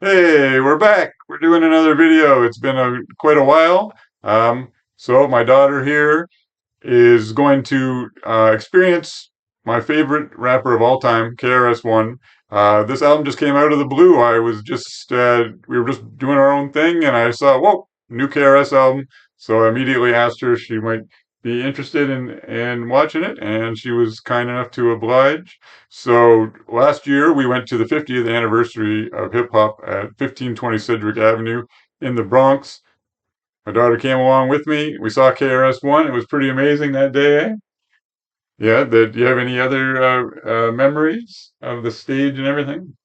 Hey, we're back. We're doing another video. It's been quite a while. So my daughter here is going to experience my favorite rapper of all time, KRS One. This album just came out of the blue. We were just doing our own thing, and I saw, whoa, new KRS album. So I immediately asked her if she might be interested in watching it, and she was kind enough to oblige. So last year we went to the 50th anniversary of hip hop at 1520 Sedgwick Avenue in the Bronx. My daughter came along with me. We saw KRS One. It was pretty amazing that day. Eh? Yeah. Do you have any other memories of the stage and everything?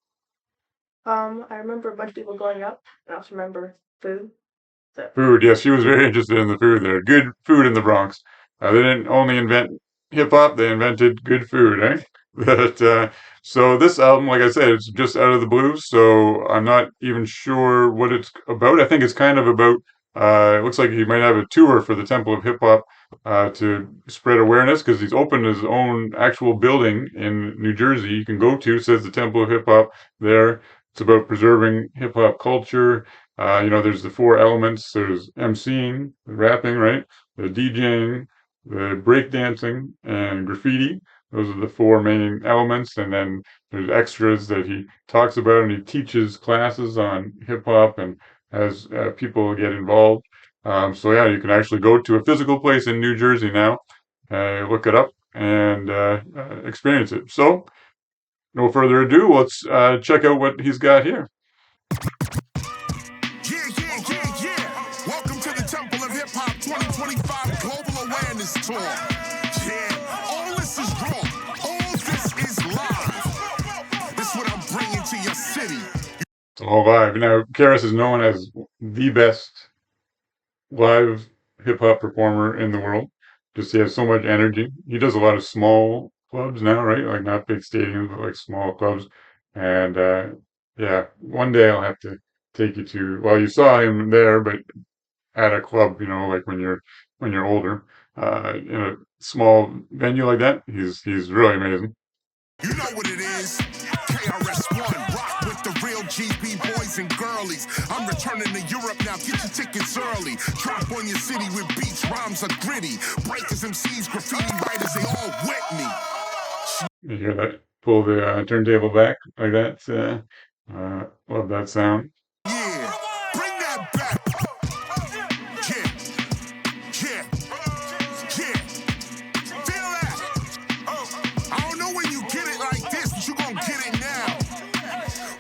I remember a bunch of people going up, and I also remember food. So, Food. Yes, she was very interested in the food there. Good food in the Bronx. They didn't only invent hip hop; they invented good food. Eh? So this album, like I said, it's just out of the blue. So I'm not even sure what it's about. I think it's kind of about. It looks like he might have a tour for the Temple of Hip Hop to spread awareness because he's opened his own actual building in New Jersey you can go to. Says the Temple of Hip Hop there. It's about preserving hip hop culture. There's the four elements. There's emceeing, rapping, right? The DJing, the breakdancing, and graffiti. Those are the four main elements. And then there's extras that he talks about, and he teaches classes on hip hop and has people get involved. So yeah, you can actually go to a physical place in New Jersey now, look it up, and experience it. So no further ado, let's check out what he's got here. Welcome to the Temple of Hip Hop 2025 Global Awareness Tour. Yeah, all this is raw. All this is live. This is what I'm bringing to your city. It's all live. Now, Karis is known as the best live hip hop performer in the world. Just he has so much energy. He does a lot of small clubs now, right? Like not big stadiums, but like small clubs. And yeah, one day I'll have to take you to. Well, you saw him there, but at a club, like when you're older, in a small venue like that. He's really amazing. You know what it is. KRS One, rock with the real GB boys and girlies. I'm returning to Europe now, get your tickets early. Drop on your city with beats, rhymes are gritty. Breakers, MCs, graffiti writers, they all with me. You hear that? Pull the turntable back like that. Love that sound. Yeah, bring that back. Yeah, yeah, yeah. Feel that? I don't know when you get it like this, but you gon' get it now.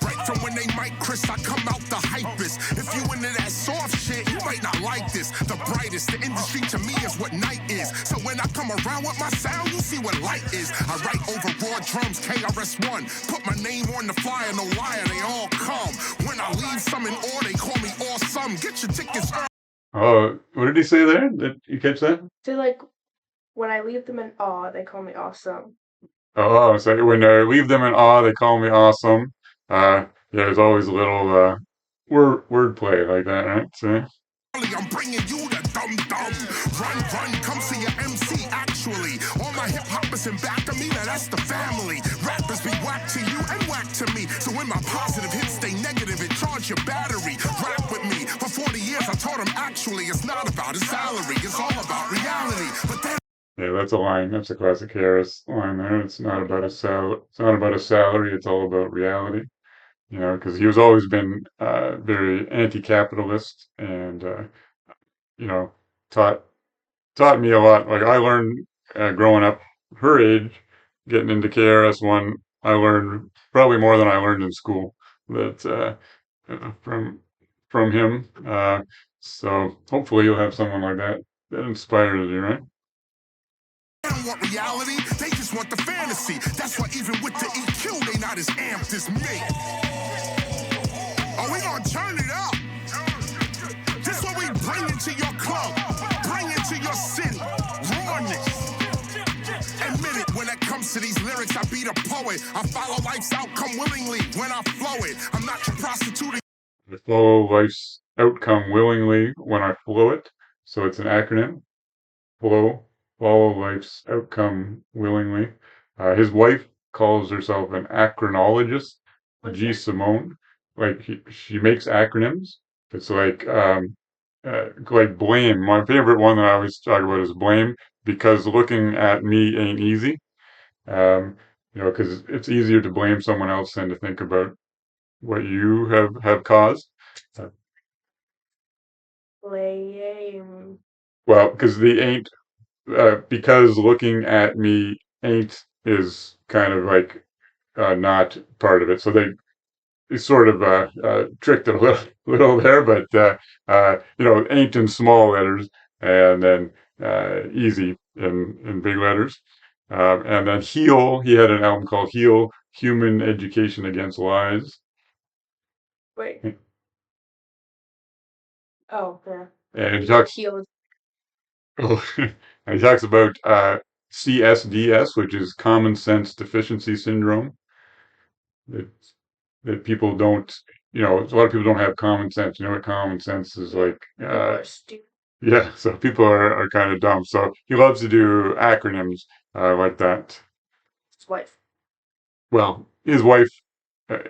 Right from when they mic Chris, I come out the hypest. If you into that soft shit, you might not like this. The brightest, the industry to me is what night is. So when I come around with my sound, you see what light is. I write over raw drums, KRS One. Put my name on the flyer, no liar, they all come. When I leave some in awe, they call me awesome. Get your tickets early. Oh, what did he say there? Did you catch that? so like when I leave them in awe, they call me awesome. Oh, so when I leave them in awe, they call me awesome. Yeah, there's always a little wordplay like that, right? So, I'm bringing you the dum-dum. Run, come see your MC actually. All my hip-hoppers in back of me, now that's the family. Rappers be whack to you and whack to me. So when my positive hits stay negative, it charge your battery. Rap with me. For 40 years I taught him actually it's not about his salary, it's all about reality. But then yeah, that's a line. That's a classic Harris line there. It's not about a It's not about a salary. It's all about reality. Because he was always been very anti-capitalist and you know taught taught me a lot. Like I learned growing up her age, getting into KRS One. I learned probably more than I learned in school. That from him. So hopefully you'll have someone like that that inspires you, right? they don't want reality, they just want the fantasy. That's why even with the EQ, they not as amped as me. Oh, we gonna turn it up. This what we bring into your club, bring into your city. Rawness. Admit it, when it comes to these lyrics, I be the poet. I follow life's outcome willingly when I flow it. I'm not your prostitute. I follow life's outcome willingly when I flow it. So it's an acronym. Flow. Follow life's outcome willingly. His wife calls herself an acronologist, What's G. that? Simone. like she makes acronyms. It's like blame. My favorite one that I always talk about is blame because looking at me ain't easy. Um, because it's easier to blame someone else than to think about what you have caused. Uh, Blame. well, because the ain't because looking at me ain't is kind of like not part of it. So they sort of tricked it a little there, but ain't in small letters, and then easy in big letters. And then Heal, he had an album called Heal, Human Education Against Lies. Wait. Oh, yeah. And he talks, Heal. oh, and he talks about CSDS, which is Common Sense Deficiency Syndrome. That that people don't, a lot of people don't have common sense. You know what common sense is Yeah. like? People are stupid. Yeah, so people are kind of dumb. So he loves to do acronyms like that. His wife. Well, his wife,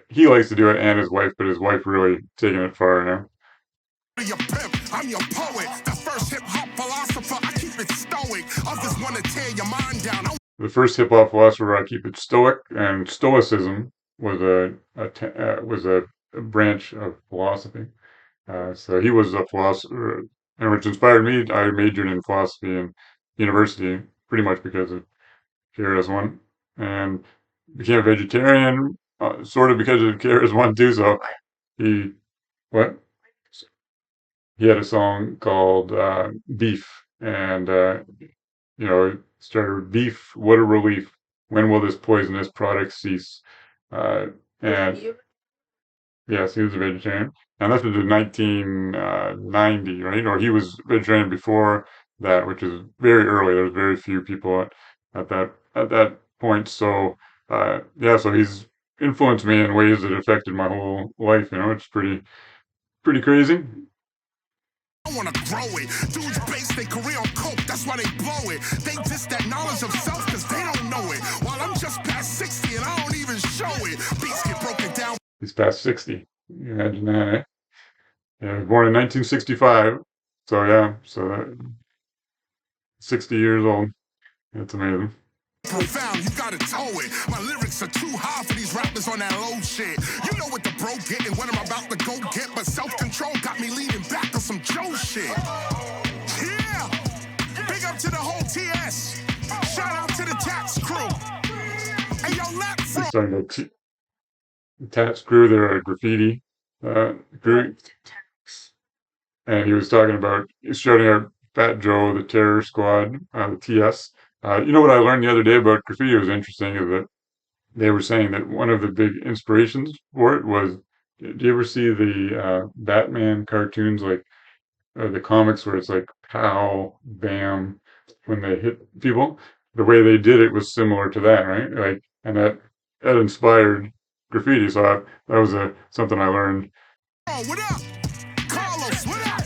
he likes to do it, and his wife, but his wife really taking it far now. Your pimp, I'm your poet, the first hip hop philosopher. I keep it stoic. Others want to tear your mind down. The first hip hop philosopher, I keep it stoic, and stoicism was a branch of philosophy. So he was a philosopher, and which inspired me. I majored in philosophy in university, pretty much because of KRS One, and became a vegetarian, sort of because of KRS One too. So he what? He had a song called Beef, and it started with beef. What a relief! When will this poisonous product cease? Uh, and Yes, he was a vegetarian, and this was in 1990, right? Or he was vegetarian before that, which is very early. There's very few people at that point. So, yeah, so he's influenced me in ways that affected my whole life. It's pretty crazy. I wanna grow it. Dudes base their career on coke, that's why they blow it. They diss that knowledge of self cause they don't know it. While I'm just past 60 and I don't even show it. Beats get broken down. He's past 60. You imagine that, eh? Yeah, he was born in 1965. So yeah, 60 years old. That's amazing. Profound, you gotta tow it. My lyrics are too high for these rappers on that low shit. You know what the bro get and what I'm about to go get, but self-control got me leaning back on some Joe shit. Yeah! Big up to the whole TS. Shout out to the tax crew. Hey, yo, lap from. He's talking about Tats crew. They're a graffiti crew, and he was talking about shouting out Fat Joe, the Terror Squad, the TS. What I learned the other day about graffiti was interesting is that they were saying that one of the big inspirations for it was. Do you ever see the Batman cartoons, like the comics, where it's like pow, bam, when they hit people? The way they did it was similar to that, right? Like, and that inspired graffiti. So that was something I learned. Oh, what up? Carlos, what up?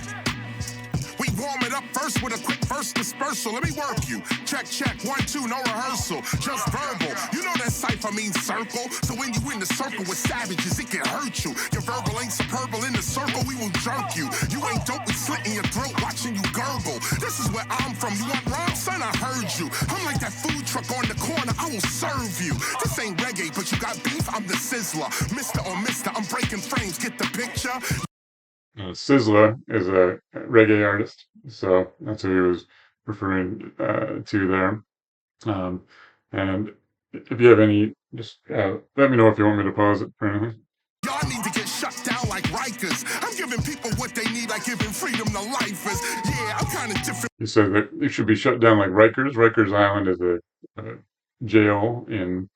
We warm it up first with a quick verse dispersal. Let me work you. Check, 1, 2, no rehearsal. Just verbal. You know that cipher means circle. So when you in the circle with savages, it can hurt you. Your verbal ain't superbal in the circle, we will jerk you. You ain't dope with slit in your throat watching you gurgle. This is where I'm from. You want rhyme, son? I heard you. I'm like that food truck on the corner. I will serve you. This ain't reggae, but you got beef. I'm the sizzler. Mr. or Mister, I'm breaking frames. Get the picture? Sizzla is a reggae artist, so that's who he was referring to there. Um, and if you have any, just let me know if you want me to pause it for anything. Y'all need to get shut down like Rikers. I'm giving people what they need, like giving freedom to lifers. Yeah, I'm kind of different. He said that it should be shut down like Rikers. Rikers Island is a jail in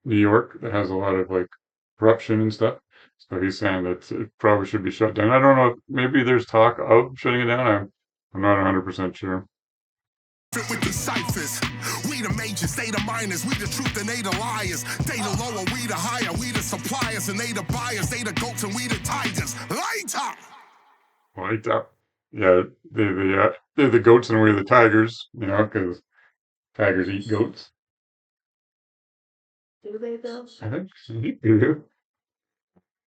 New York that has a lot of like corruption and stuff. So he's saying that it probably should be shut down. I don't know. Maybe there's talk of shutting it down. I'm not 100% sure. With these ciphers, we the majors, they the minors, we the truth and they the liars. They the lower, we the higher, we the suppliers and they the buyers, they the goats and we the tigers. Light up! Light up. Yeah, they're the goats and we're the tigers, because tigers eat goats. Do they though? I think they do.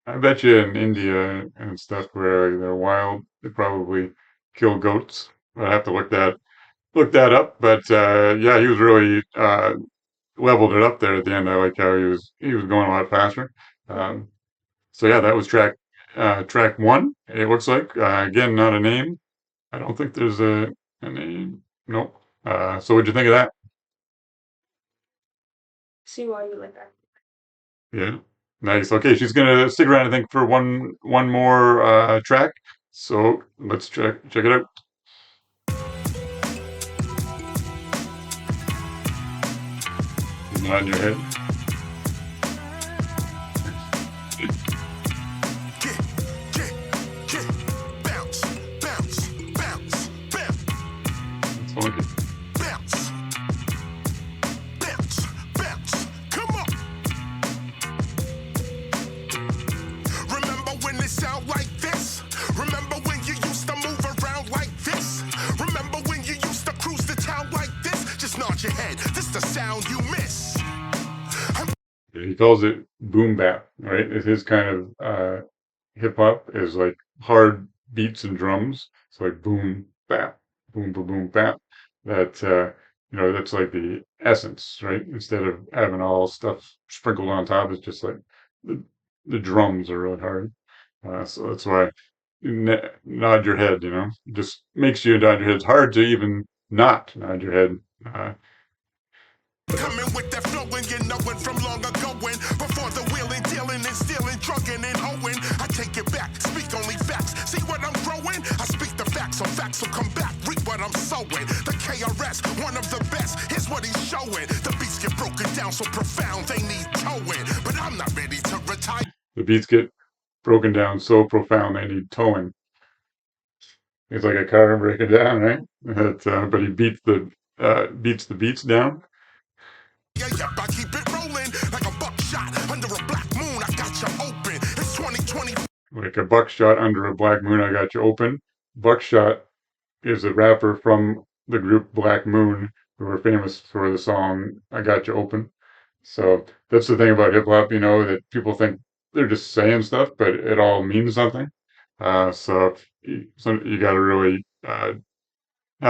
I bet you in India and stuff where they're wild, they probably kill goats. I have to look that up. But yeah, he was really leveled it up there at the end. I like how he was going a lot faster. Mm-hmm. Um, so yeah, that was track one. It looks like again not a name. I don't think there's a name. Nope. So what'd you think of that? See why you like that. Yeah. Nice. Okay, she's gonna stick around, I think, for one more track. So let's check it out. Nod your head. Get, get, bounce, bounce, bounce, bounce, It's funky. bounce, bounce, bounce. Come on. Remember when it sound like this? Remember when you used to move around like this? Remember when you used to cruise the town like this? Just nod your head. This the sound you miss. He calls it boom bap, right? It's his kind of hip hop is like hard beats and drums. It's like boom bap, boom boom boom bap. That that's like the essence, right? Instead of having all stuff sprinkled on top, it's just like the the drums are really hard. So that's why nod your head. Just makes you nod your head. It's hard to even not nod your head. Uh, Coming with that flowing, you know it from long ago when before the wheeling, dealing, and stealing, drunken and hoeing. I take it back, speak only facts. See what I'm growing? I speak the facts, so facts will come back. Reap what I'm sowing. The KRS, one of the best. Here's what he's showing. The beats get broken down so profound, they need towing. But I'm not ready to retire. the beats get broken down so profound they need towing. It's like a car breaking down, right? But he beats the beats down Yeah, yep, I keep it rolling like a buckshot under a black moon. I got you open. It's 2020. like a buckshot under a black moon. I got you open. Buckshot is a rapper from the group Black Moon who were famous for the song "I Got You Open." So that's the thing about hip hop, that people think they're just saying stuff, but it all means something. So you got to really have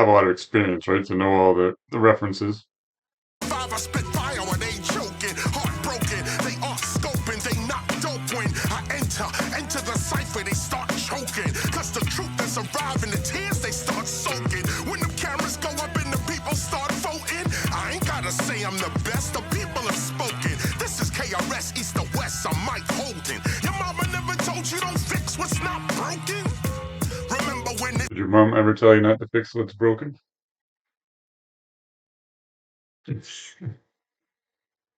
a lot of experience, right, to know all the references. Five, I spit fire when they joking, heartbroken. They are scoping, they not dope when I enter the cipher, they start choking. Cause the truth is arriving, the tears they start soaking. When the cameras go up and the people start voting, I ain't gotta say I'm the best, the people have spoken. This is KRS East to West, I'm Mike Holden. Your mama never told you don't fix what's not broken. Remember when it Did your mom ever tell you not to fix what's broken?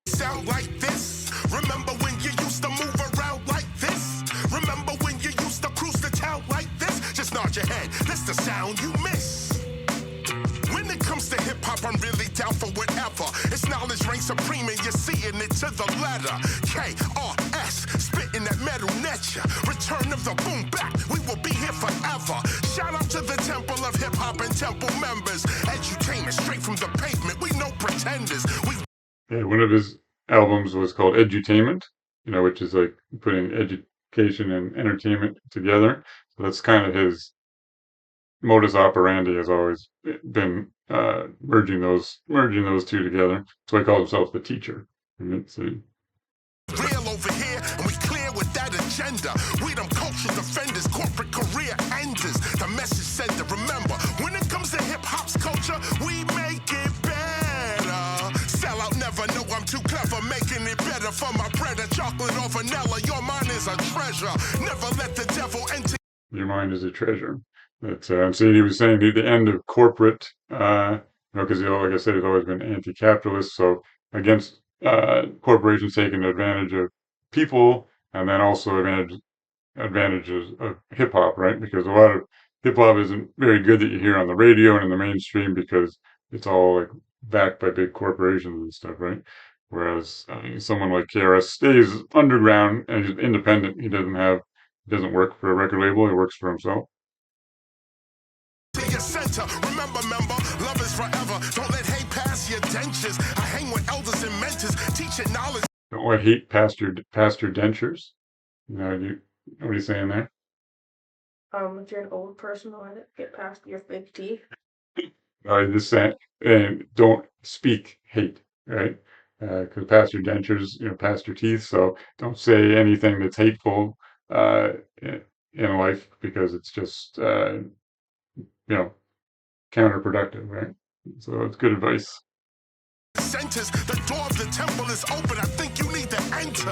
sound like this? Remember when you used to move around like this? Remember when you used to cruise the town like this? Just nod your head, that's the sound you miss. When it comes to hip hop, I'm really down for whatever. It's knowledge reigns supreme and you're seeing it to the letter. KRS, spitting that metal nature. Return of the boom back, we will be here forever. Shout out to the temple of hip hop and temple members. Edutainment straight from the pavement, we no pretenders. We Yeah, one of his albums was called Edutainment, which is like putting education and entertainment together. So that's kind of his modus operandi has always been merging those two together. That's why he calls himself the teacher. Right? So, real over here, and we clear with that agenda. We them cultural defenders, corporate career enders. The message sender, remember, when it comes to hip hop's culture, we make it better. Sell out, never know I'm too clever, making it better for my bread, chocolate or vanilla. Your mind is a treasure. Never let the devil enter. your mind is a treasure. So he was saying the end of corporate, because like I said, he's always been anti-capitalist, so against corporations taking advantage of people, and then also advantages of hip hop, right? Because a lot of hip hop isn't very good that you hear on the radio and in the mainstream because it's all like backed by big corporations and stuff, right? Whereas someone like KRS stays underground and he's independent. He doesn't work for a record label. He works for himself. To your center, remember, member, love is forever. Don't let hate pass your dentures. I hang with elders and mentors, teaching knowledge. Don't let hate past your dentures. What are you saying there? If you're an old person, why not get past your fake teeth? I just saying, and don't speak hate, right? Because past your dentures, past your teeth. So don't say anything that's hateful uh, in, in life because it's just, you know, counterproductive, right? So it's good advice. Centers, the door of the temple is open. I think you need to enter.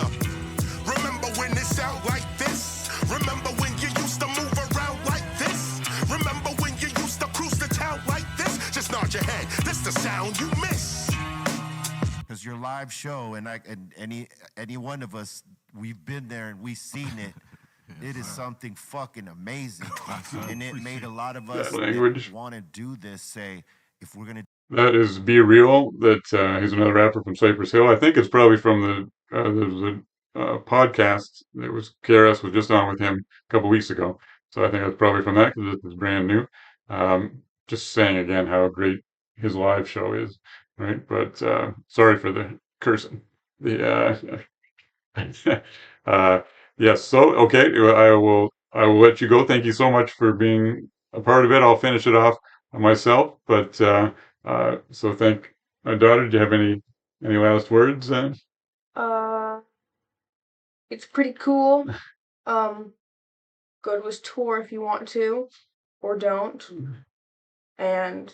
Remember when it sound like this? Remember when you used to move around like this? Remember when you used to cruise the town like this? Just nod your head. This the sound you miss. Because your live show, and any one of us, we've been there and we've seen it. It is something fucking amazing, and it made a lot of us language. want to do this. Say, if we're gonna. That is Be Real. That he's another rapper from Cypress Hill. I think it's probably from the podcast that was KRS was just on with him a couple weeks ago. So I think that's probably from that because it's brand new. Just saying again how great his live show is, right? But sorry for the cursing. The yes. So okay, I will let you go. Thank you so much for being a part of it. I'll finish it off myself, but so thank my daughter. Do you have any last words? It's pretty cool. Go to his tour if you want to, or don't, and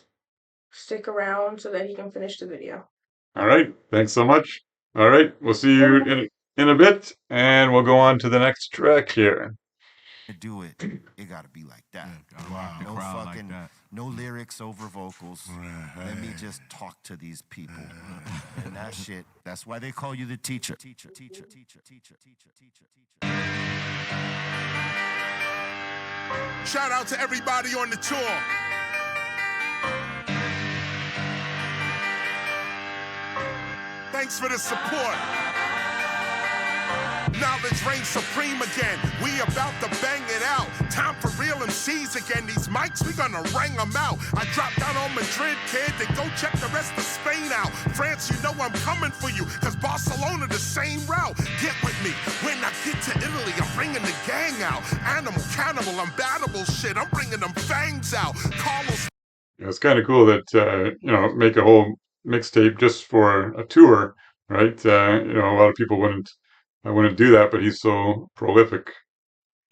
stick around so that he can finish the video. All right. Thanks so much. All right. We'll see you in a bit, and we'll go on to the next track here. Do it, it gotta be like that. Wow. No fucking, like no lyrics over vocals. Let me just talk to these people. And that shit, that's why they call you the teacher. Teacher. Shout out to everybody on the tour. Thanks for the support. Knowledge reigns supreme again. We about to bang it out. Time for real MCs again. These mics, we gonna rang them out. I dropped down on Madrid, kid, then go check the rest of Spain out. France, you know I'm coming for you, cause Barcelona the same route. Get with me. When I get to Italy, I'm bringing the gang out. Animal, cannibal, unbattable shit. I'm bringing them fangs out. Carlos. Yeah, it's kind of cool that make a whole mixtape just for a tour, right? A lot of people wouldn't do that, but he's so prolific.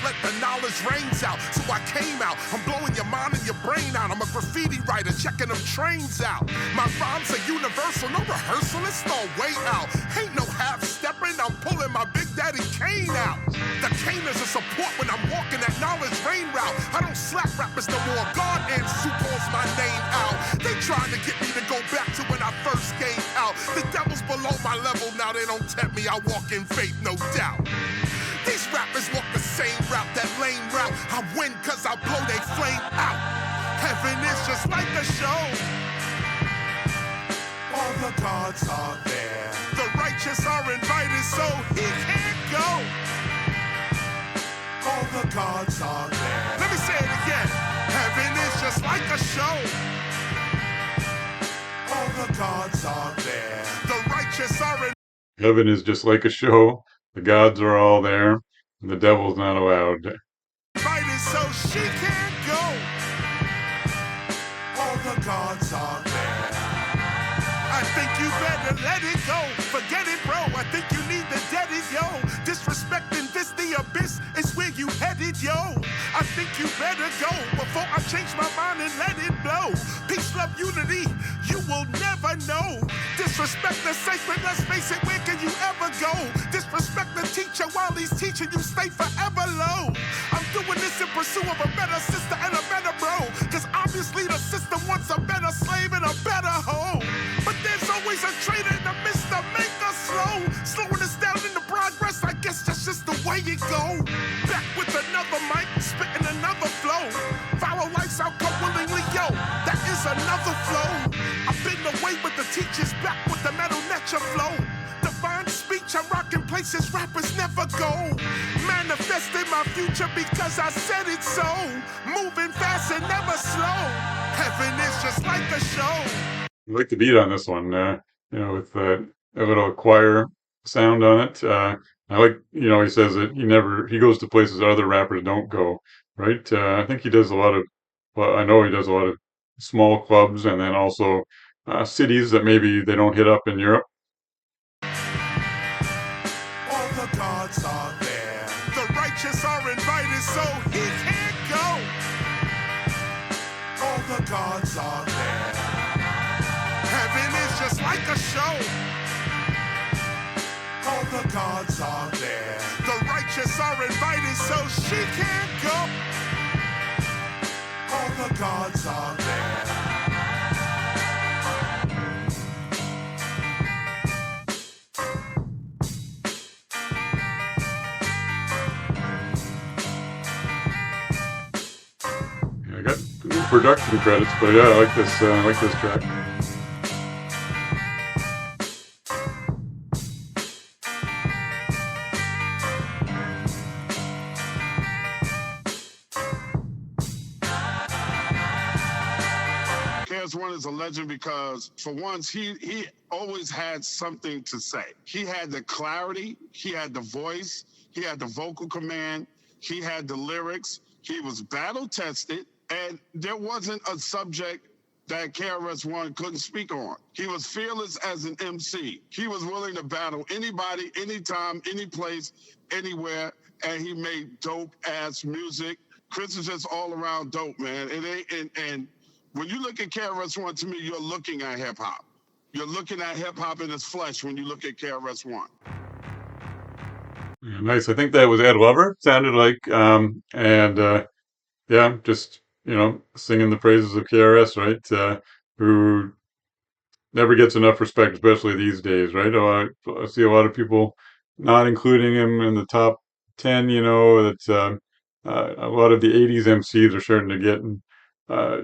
Let the knowledge rains out, so I came out. I'm blowing your mind and your brain out. I'm a graffiti writer, checking them trains out. My rhymes are universal, no rehearsal, it's all way out. Ain't no half-stepping, I'm pulling my Big Daddy Kane out. The cane is a support when I'm walking that knowledge rain route. I don't slap rappers no more, God and Sue calls my name out. They trying to get me to go back to when I first came out. The devil's below my level, now they don't tempt me, I walk in faith, no doubt. These rappers walk the same route, that lame route. I win cause I blow they flame out. Heaven is just like a show. All the gods are there. The righteous are invited so he can't go. All the gods are there. Let me say it again. Heaven is just like a show. All the gods are there. The righteous are invited. Heaven is just like a show. The gods are all there, and the devil's not allowed. Invited so she can't go. All the gods are there. I think you better let it go. Forget it, bro. I think you need to dead it, yo. Disrespecting this, the abyss is where you headed, yo. I think you better go before I change my mind and let it blow. Peace, love, unity, you will never know. Disrespect the sacred, let's face it, where can you ever go? Disrespect the teacher while he's teaching you, stay forever low. I'm doing this in pursuit of a better sister and a better bro. Cause obviously the system wants a better slave and a better hoe. But there's always a traitor in the midst of make us slow. Slowing us down in the progress, I guess that's just the way it go. Back with another mic, spitting another flow. Follow life's outcome willingly, yo. That is another flow. I've been away with the teachers, back with the metal nature flow. Divine speech, I'm rocking places rappers never go. Manifesting my future because I said it so. Moving fast and never slow. Heaven is just like a show. I like the beat on this one, with a little choir sound on it. I like, he says that he goes to places other rappers don't go, right? I think he does a lot of, well, I know he does a lot of small clubs and then also cities that maybe they don't hit up in Europe. All the gods are there. The righteous are invited, so he can't go. All the gods are there. Heaven is just like a show. All the gods are there. The righteous are invited, so she can't go. All the gods are there. Yeah, I got new production credits, but yeah, I like this. I like this track. KRS One is a legend because, for once, he always had something to say. He had the clarity, he had the voice, he had the vocal command, he had the lyrics, he was battle tested, and there wasn't a subject that KRS One couldn't speak on. He was fearless as an MC. He was willing to battle anybody, anytime, any place, anywhere, and he made dope ass music. Chris is just all around dope, man. And when you look at KRS One, to me, you're looking at hip hop. You're looking at hip hop in its flesh when you look at KRS One. Yeah, nice. I think that was Ed Lover. Sounded like, and yeah, just singing the praises of KRS, right? Who never gets enough respect, especially these days, right? I see a lot of people not including him in the top 10. That a lot of the '80s MCs are starting to get uh,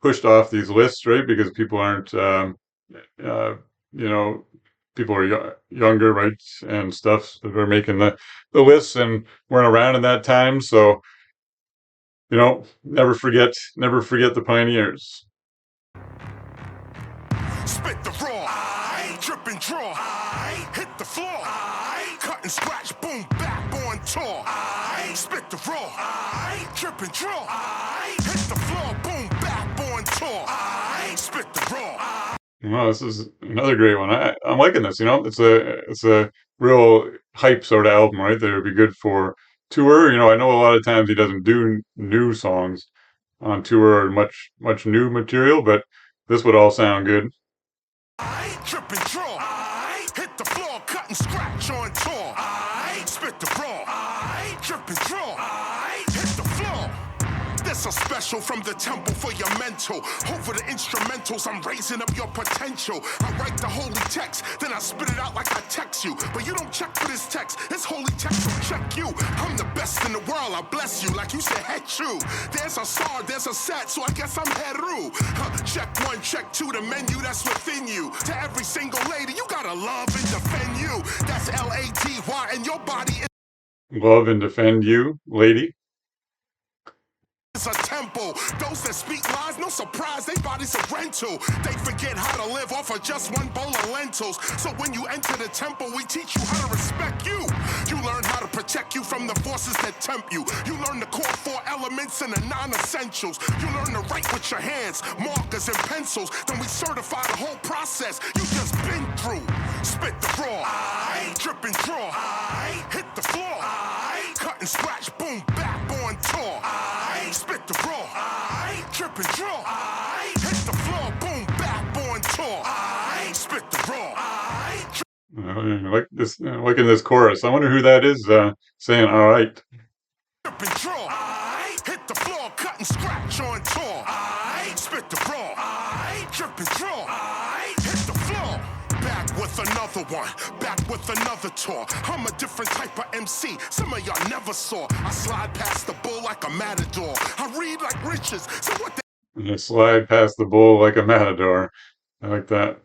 pushed off these lists, right? Because people aren't, uh, you know, people are younger, right, and stuff that are making the lists and weren't around in that time. So never forget the pioneers. Spit the raw, drip and draw, hit the floor, cut and scratch, boom, back on tour. Spit the raw, drip and draw, hit the floor, boom, back on tour. Spit the raw. Well, this is another great one. I'm liking this. It's a real hype sort of album, right? That would be good for tour. I know a lot of times he doesn't do new songs on tour or much new material, but this would all sound good. Drip and draw, hit the floor, cut and scratch on tour. Spit the raw, drip and draw, hit the floor. This a special from the temple for your mental. Over the instrumentals, I'm raising up your potential. I write the holy text, then I spit it out like I text you. But you don't check for this text, this holy text will check you. I'm the best in the world, I bless you, like you said, head true. There's a star, there's a set, so I guess I'm Heru. Check one, check two, the menu that's within you. To every single lady, you gotta love and defend you. That's L-A-D-Y, and your body is Love and defend you, lady. a temple. Those that speak lies, no surprise, they bodies a rental. They forget how to live off of just one bowl of lentils. So when you enter the temple, we teach you how to respect you. You learn how to protect you from the forces that tempt you. You learn the core 4 elements and the non-essentials. You learn to write with your hands, markers and pencils. Then we certify the whole process you just been through. Spit the raw, drip and draw, hit the floor, cut and scratch, boom, back on tour. Spit the raw, drip and draw, hit the floor, boom, back on tour. Spit the raw. I like this. Liking this chorus. I wonder who that is saying "all right." Drip and draw, hit the floor, cut and scratch on tour. Spit the raw, drip and draw, hit the floor. Back with another one, back with another tour. I'm a different type of MC, some of y'all never saw. I slide past the bull like a matador. I read like riches, so what And they slide past the bull like a matador. I like that.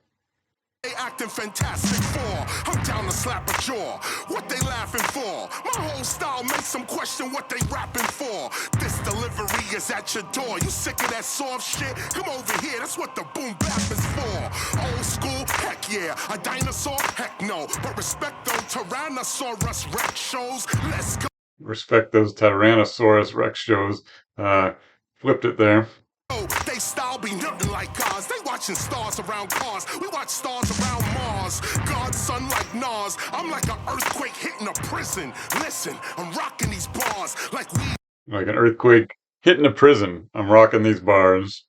They acting fantastic for. I'm down to slap a jaw. What they laughing for? My whole style makes them question what they rapping for. This delivery is at your door. You sick of that soft shit? Come over here. That's what the boom bap is for. Old school, heck yeah. A dinosaur, heck no. But respect those Tyrannosaurus Rex shows. Let's go. Respect those Tyrannosaurus Rex shows. Flipped it there. They style be nothing like ours. They watching stars around cars. We watch stars around Mars. God's son like Nas. I'm like an earthquake hitting a prison. Listen, I'm rocking these bars like we. Like an earthquake hitting a prison. I'm rocking these bars.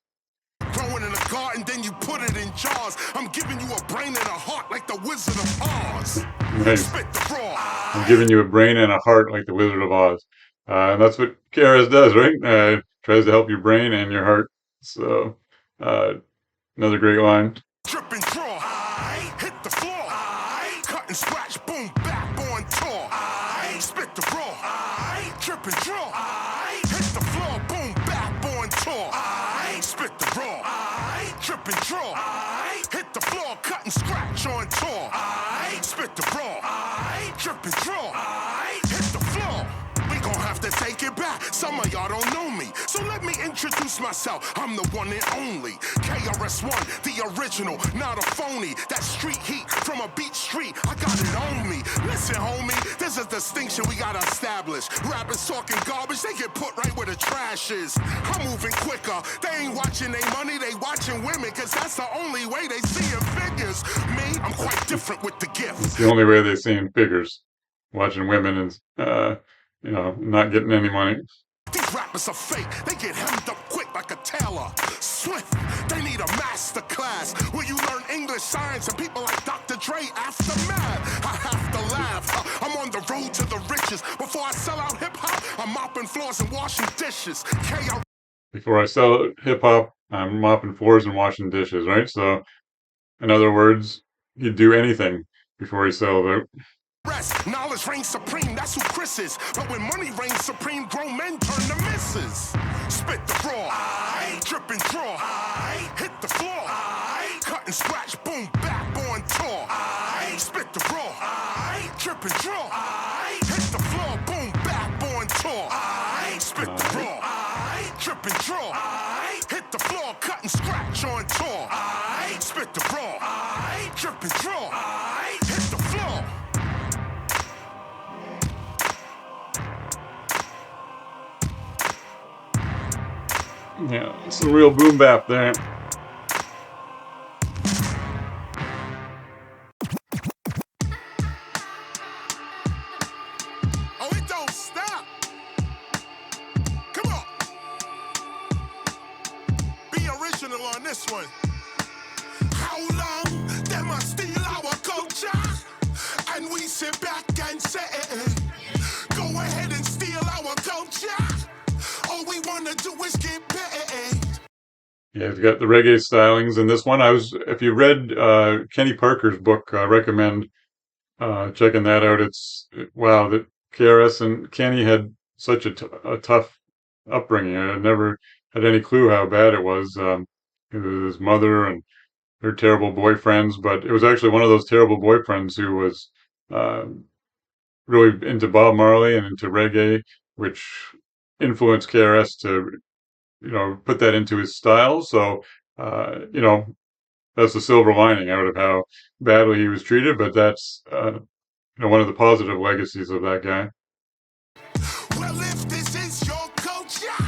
Growing in a garden, then you put it in jars. I'm giving you a brain and a heart like the Wizard of Oz. Nice. Spit the raw. I'm giving you a brain and a heart like the Wizard of Oz. And that's what KRS does, right? Tries to help your brain and your heart. So, another great line. Drip and draw. Hit the floor. Cut and scratch. Boom. Backbone tour. Spit the raw. Drip and draw. Hit the floor. Boom. Backbone tour. Spit the raw. Drip and draw. Hit the floor. Cut and scratch on tour. Spit the raw. Drip and draw. Hit the floor. We gon' have to take it back. Some of y'all don't know me, so let me introduce myself. I'm the one and only KRS One, the original, not a phony. That street heat from a beat street, I got it on me. Listen, homie, there's a distinction we gotta establish. Rappers talking garbage, they get put right where the trash is. I'm moving quicker. They ain't watching they money, they watching women, cause that's the only way they see in figures. Me, I'm quite different with the gift. It's the only way they see in figures. Watching women and not getting any money. These rappers are fake. They get hemmed up quick like a tailor. Swift. They need a master class where you learn English, science, and people like Dr. Dre aftermath. I have to laugh. I'm on the road to the riches. Before I sell out hip hop, I'm mopping floors and washing dishes. Before I sell hip hop, I'm mopping floors and washing dishes, right? So, in other words, he'd do anything before he sells out. Knowledge reigns supreme, that's who Chris is. But when money reigns supreme, grown men turn to misses. Spit the raw, drip and draw, hit the floor, cut and scratch, boom, backbone tour. Spit the raw, drip and draw, hit the floor, boom, backbone tour. Spit the raw, drip and draw, hit the floor, cut and scratch on tour. Spit the raw, drip and draw, hit the floor. Yeah, some real boom bap there. Oh, it don't stop. Come on. Be original on this one. How long them a steal our culture? And we sit back and say, go ahead and steal our culture. All we wanna do is get paid. Yeah, it's got the reggae stylings in this one. If you read Kenny Parker's book, I recommend checking that out. Wow, that KRS and Kenny had such a tough upbringing. I never had any clue how bad it was. His mother and her terrible boyfriends, but it was actually one of those terrible boyfriends who was really into Bob Marley and into reggae, which influenced KRS to put that into his style. So, that's the silver lining out of how badly he was treated, but that's, one of the positive legacies of that guy. Well, if this is your culture,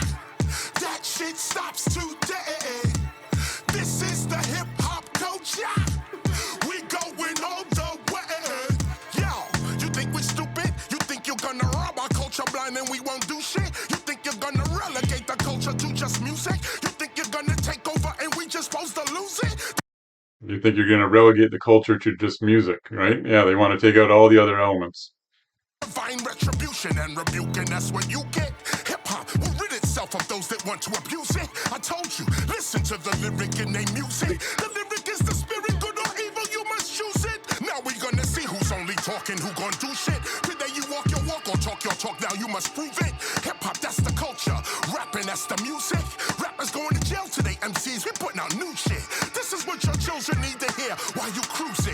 that shit stops today. This is the hip hop culture. We going all the way. Yo, you think we stupid? You think you're gonna rob our culture blind and we won't do shit? You think you're gonna relegate the culture to just music? You think you're gonna take over and we just supposed to lose it? You think you're going to relegate the culture to just music, right? Yeah, they want to take out all the other elements. Divine retribution and rebuking, that's what you get. Hip hop will rid itself of those that want to abuse it. I told you, listen to the lyric in their music. The lyric is the spirit, good or evil, you must choose it. Now we gonna see who's only talking, who gonna do shit. Today you walk your walk or talk your talk, now you must prove it. Hip hop, that's the culture. Rapping, that's the music. Rappers going to jail today, MCs, we putting out new shit. This is what your children need to hear while you cruising.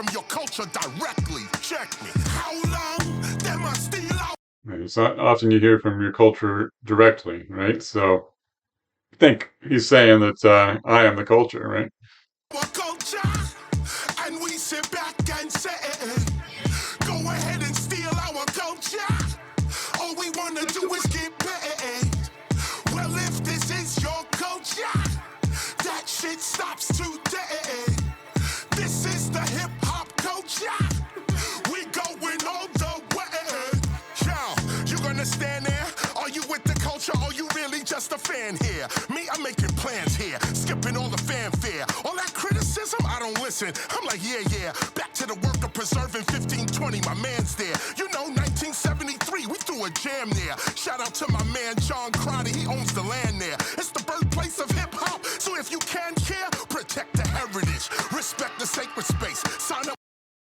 from your culture directly. Check me. How long them I steal our It's not often you hear from your culture directly, right? So I think he's saying that I am the culture, right? culture? And we sit back and say, go ahead and steal our culture. All we wanna do is get paid. Well, if this is your culture, that shit stops today. This is the hip hop culture. We going all the way. Yo, you gonna stand there? Are you with the culture? Or you really just a fan here? Me, I'm making plans here, skipping all the fanfare. All that criticism, I don't listen. I'm like, yeah. Back to the work of preserving 1520. My man's there. You know, 1973, we threw a jam there. Shout out to my man John Crotty, he owns the land there. It's the birthplace of hip hop. So if you can care, protect the heritage, respect the sacred space. Sign up.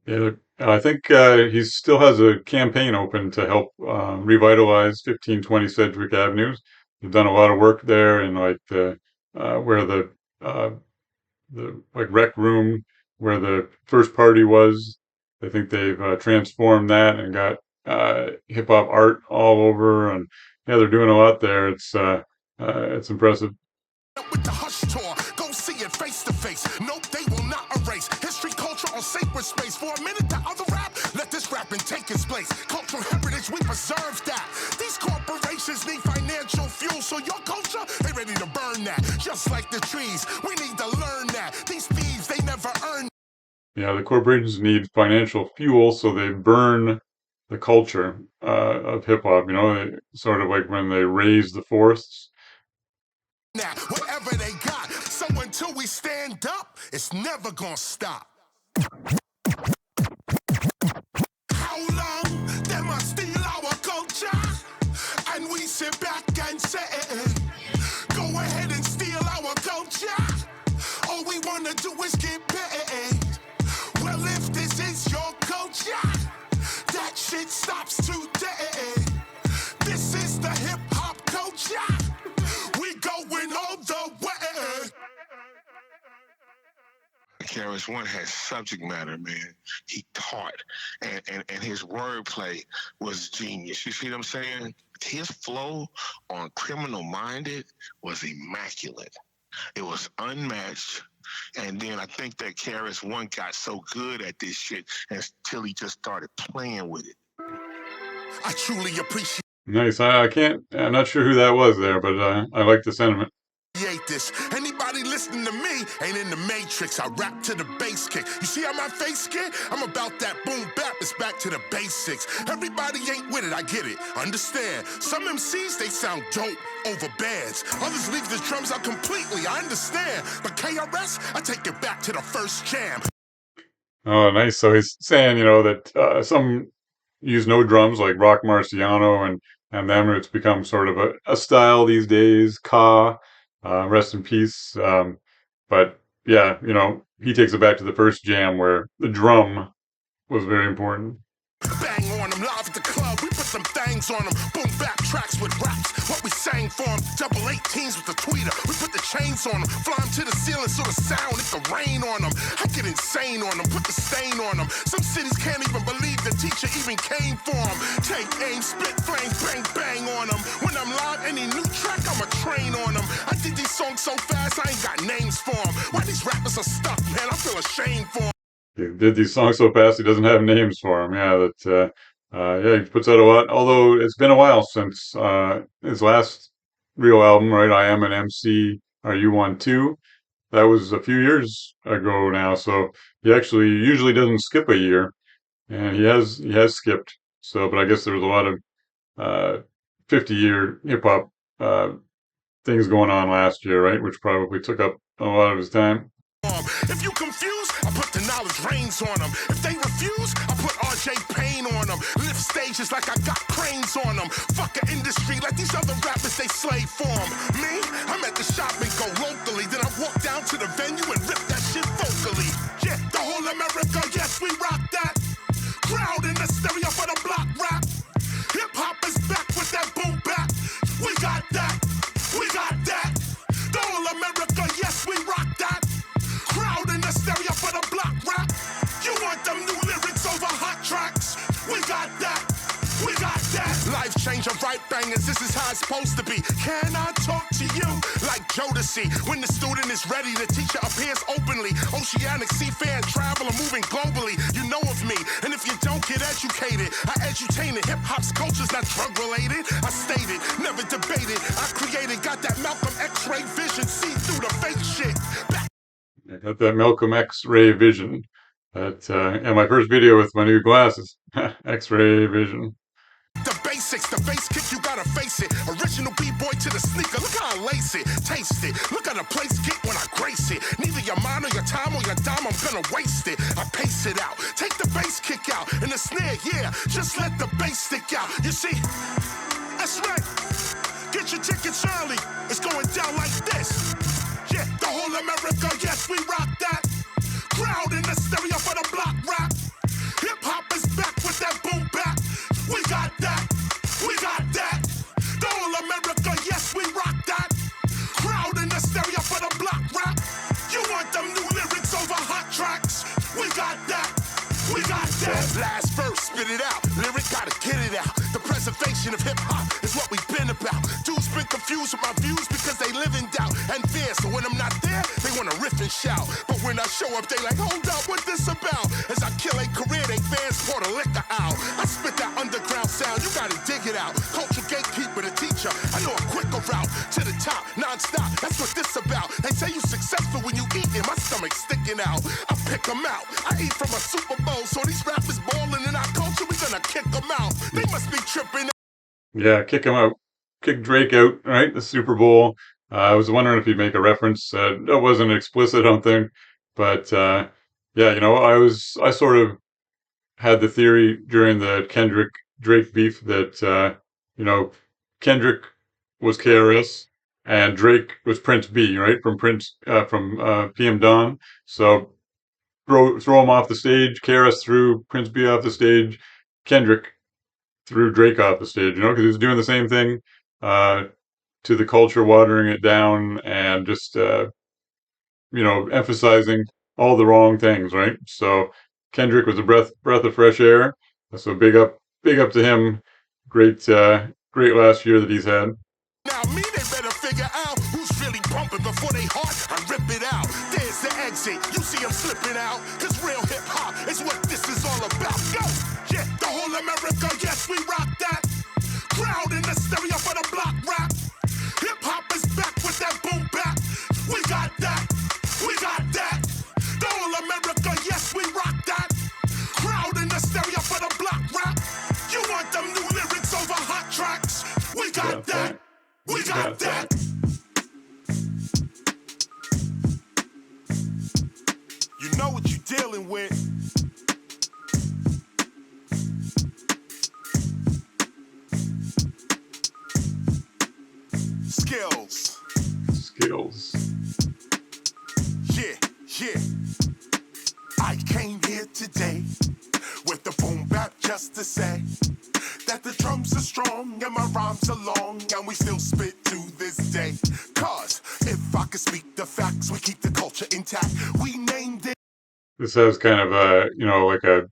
Yeah, I think he still has a campaign open to help revitalize 1520 Sedgwick Avenues. He's done a lot of work there, and like the where uh, the like rec room where the first party was. I think they've transformed that and got hip hop art all over, and yeah, they're doing a lot there. It's impressive. With the hush tour, go see it face to face. Nope, they will not erase history, culture, or sacred space. For a minute, the other rap, let this rapping take its place. Cultural heritage, we preserve that. These corporations need financial fuel, so your culture, they ready to burn that. Just like the trees, we need to learn that. These thieves, they never earn. Yeah, the corporations need financial fuel, so they burn the culture of hip hop. Sort of like when they raise the forests. Now, whatever they got, so until we stand up, it's never gonna stop. How long them I steal our culture? And we sit back and say, go ahead and steal our culture. All we wanna do is get paid. Well, if this is your culture, that shit stops today. This is the hip hop culture. We going all the way. KRS One had subject matter, man. He taught, and his wordplay was genius. You see what I'm saying? His flow on Criminal Minded was immaculate. It was unmatched. And then I think that KRS One got so good at this shit until he just started playing with it. I truly appreciate Nice. I'm not sure who that was there, but I like the sentiment. this. Anybody listening to me ain't in the matrix. I rap to the bass kick. You see how my face get? I'm about that boom bap. It's back to the basics. Everybody ain't with it. I get it. Understand? Some MCs, they sound dope over bands. Others leave the drums out completely. I understand. But KRS, I take it back to the first jam. Oh, nice. So he's saying, that some use no drums like Rock Marciano and them. It's become sort of a style these days. Rest in peace. But yeah, he takes it back to the first jam where the drum was very important. Bang on them, live at the club, we put some things on them. Boom bap tracks with raps, what we sang for them. Double 18s with the tweeter, we put the chains on them. Fly them to the ceiling so the sound, it can rain on them. I get insane on them, put the stain on them. Some cities can't even believe the teacher even came for them. Take aim, spit flame, bang bang on them. When I'm live, any new track, I'ma train on them. I did these songs so fast, I ain't got names for them. Why these rappers are stuck, man, I feel ashamed for them. He did these songs so fast he doesn't have names for them. Yeah, he puts out a lot. Although it's been a while since his last real album, right? I Am an MC. Are You One Too? That was a few years ago now. So he actually usually doesn't skip a year, and he has skipped. So, but I guess there was a lot of 50-year hip hop things going on last year, right? Which probably took up a lot of his time. If you confused, I put the knowledge reins on them. If they refuse, I put RJ Payne on them. Lift stages like I got cranes on them. Fuck an industry like these other rappers, they slave for 'em. Me, I'm at the shop and go locally. Then I walk down to the venue and rip that shit vocally. Yeah, the whole America, yes, we rock that. Crowd in the stereo for the block rap. Hip hop is back with that boom bap. We got that, we got that. The whole America, yes, we rock that. Crowd in the stereo for the block rap. You want bunch of right bangers, this is how it's supposed to be. Can I talk to you like Jodeci? When the student is ready, the teacher appears openly. Oceanic seafaring, traveler moving globally. You know of me, and if you don't get educated, I edutain it. Hip hop's culture's not drug related. I stated, never debated. I created, got that Malcolm X-ray vision, see through the fake shit. I got that Malcolm X-ray vision. That and my first video with my new glasses. X-ray vision. The basics, the bass kick, you gotta face it. Original B-boy to the sneaker, look how I lace it. Taste it, look how the place get when I grace it. Neither your mind or your time or your dime, I'm gonna waste it. I pace it out, take the bass kick out. And the snare, yeah, just let the bass stick out. You see, that's right. Get your tickets early, it's going down like this. Yeah, the whole America, yes, we rock that. Crowd in the stereo for the block rap. Hip-hop is back with that boom bap. We got that, we got that. The whole America, yes, we rock that. Crowd in the stereo for the block rap. You want them new lyrics over hot tracks? We got that, we got that. Last verse, spit it out. Lyric, gotta get it out. The preservation of hip-hop is what we've been about. Dudes been confused with my views because they live in doubt and fear. So when I'm not there, they wanna riff and shout. But when I show up, they like, hold up, what this about? As I kill a career, they fans pour the liquor out. I spit that underground sound, you gotta dig it out. Culture gatekeeper, the teacher, I know a quicker route to the top, non-stop, that's what this about. They say you successful when you eat it, my stomach's sticking out. I pick them out, I eat from a Super Bowl. So these rappers balling in our culture, we gonna kick them out. They must be tripping. Yeah, kick him out. Kick Drake out, right? The Super Bowl. I was wondering if he'd make a reference. That wasn't explicit, I don't think. But yeah, I sort of had the theory during the Kendrick Drake beef that Kendrick was KRS and Drake was Prince B, right? From PM Dawn. So throw him off the stage. KRS threw Prince B off the stage. Kendrick threw Drake off the stage, because he was doing the same thing to the culture, watering it down and just emphasizing all the wrong things, right? So Kendrick was a breath of fresh air. So big up to him. Great last year that he's had. Now me, they better figure out who's really bumping before they heart. I rip it out. There's the exit. You see them slipping out. Cause real hip hop is what this is all about. Go! Yeah, the whole America, yes, we rock that. Crowd in the stereo for the block rap. Hip hop is back with that boom bap. We got that. We got that. The whole America, yes, we rock that. Crowd in the stereo for the block rap. You want them new lyrics over hot tracks? We got that. We got that. You know what you're dealing with. Skills. Yeah. I came here today with the boom bap just to say that the drums are strong and my rhymes are long and we still spit to this day. Cause if I could speak the facts, we keep the culture intact. We named it. This has kind of like a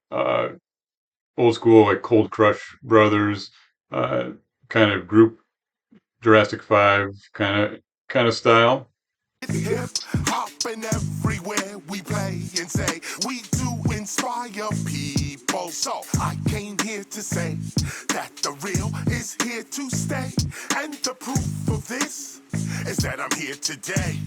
old school like Cold Crush Brothers kind of group, Jurassic 5 kind of style. Hip hop and everywhere we play and say we do inspire people. So I came here to say that the real is here to stay. And the proof of this is that I'm here today.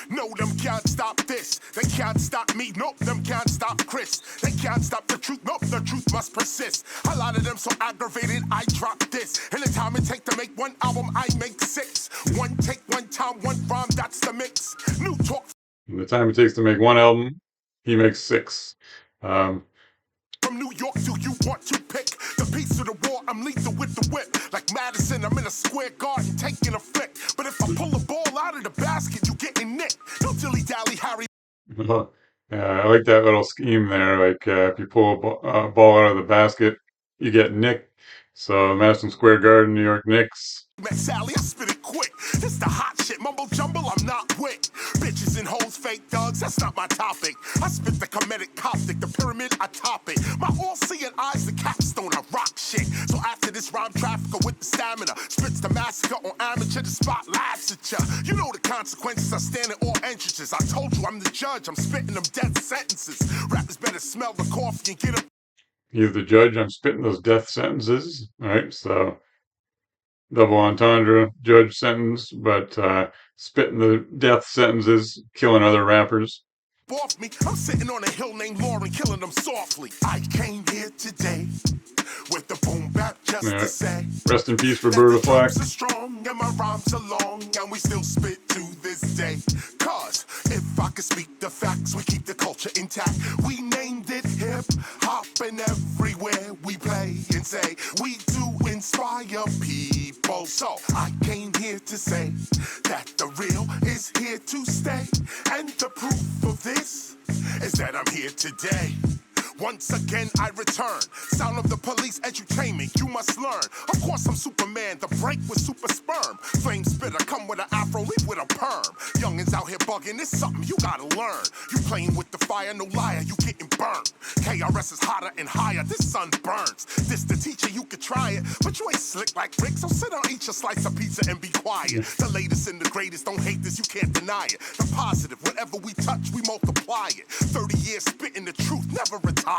No, them can't stop this. They can't stop me. Nope, them can't stop Chris. They can't stop the truth. Nope, the truth must persist. A lot of them so aggravated, I drop this. And the time it take to make one album, I make 6. One take, one time, one rhyme, that's the mix. New talk. And the time it takes to make one album, he makes 6. From New York, do you want to pick the piece of the war? I'm lethal with the whip. Like Madison, I'm in a square garden taking a flick. But if I pull a ball out of the basket, you getting nicked. No dilly-dally, Harry. I like that little scheme there. Like if you pull a ball out of the basket, you get nicked. So Madison Square Garden, New York Knicks. Met Sally, I spit it quick. This the hot shit, mumble jumble, I'm not quick. Bitches and hoes, fake thugs, that's not my topic. I spit the comedic Coptic, the pyramid, I top it. My all-seeing eyes, the capstone, I rock shit. So after this rhyme trafficker with the stamina. Spits the massacre on amateur, the spot laughs at ya. You know the consequences, I stand at all entrances. I told you I'm the judge, I'm spitting them death sentences. Rappers better smell the coffee and get up. He's the judge, I'm spitting those death sentences. Alright, so double entendre, judge sentence, but spitting the death sentences, killing other rappers. Off me, I'm sitting on a hill named Lauren, killing them softly. I came here today with the boom bap just to say. Rest in peace, Roberta Flack. Are strong and my rhymes are long, and we still spit to this day. Cause if I could speak the facts, we keep the culture intact. We named it hip hop, and everywhere we play and say we do inspire people. So I came here to say that the real is here to stay, and the proof of this is that I'm here today. Once again I return. Sound of the police edutainment, you must learn. Of course I'm Superman, the break with super sperm. Flame spitter, come with an afro, leave with a perm. Youngins out here bugging, it's something you gotta learn. You playing with the fire, no liar, you getting burnt. KRS is hotter and higher, this sun burns. This the teacher, you could try it, but you ain't slick like Rick, so sit down, eat your slice of pizza and be quiet. The latest and the greatest, don't hate this, you can't deny it. The positive, whatever we touch, we multiply it. 30 years spitting the truth, never retire.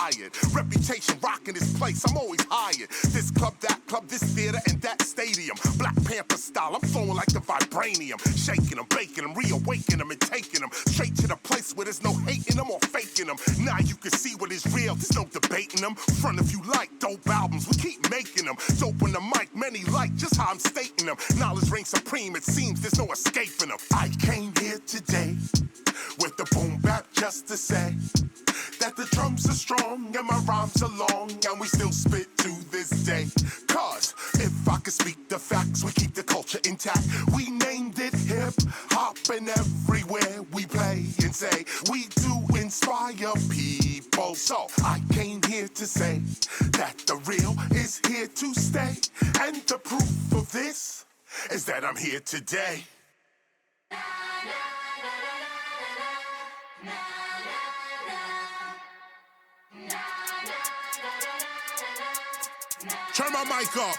Reputation rocking this place, I'm always hired. This club, that club, this theater, and that stadium. Black Panther style, I'm flowing like the vibranium. Shaking them, baking them, reawakening them, and taking them straight to the place where there's no hating them or faking them. Now you can see what is real, there's no debating them. Front if you like dope albums, we keep making them. Dope on the mic, many like just how I'm stating them. Knowledge reigns supreme, it seems there's no escaping them. I came here today with the boom bap just to say that the drums are strong and my rhymes are long, and we still spit to this day. Cause if I could speak the facts, we keep the culture intact. We named it hip hop, and everywhere we play and say we do inspire people. So I came here to say that the real is here to stay, and the proof of this is that I'm here today. Turn my mic up.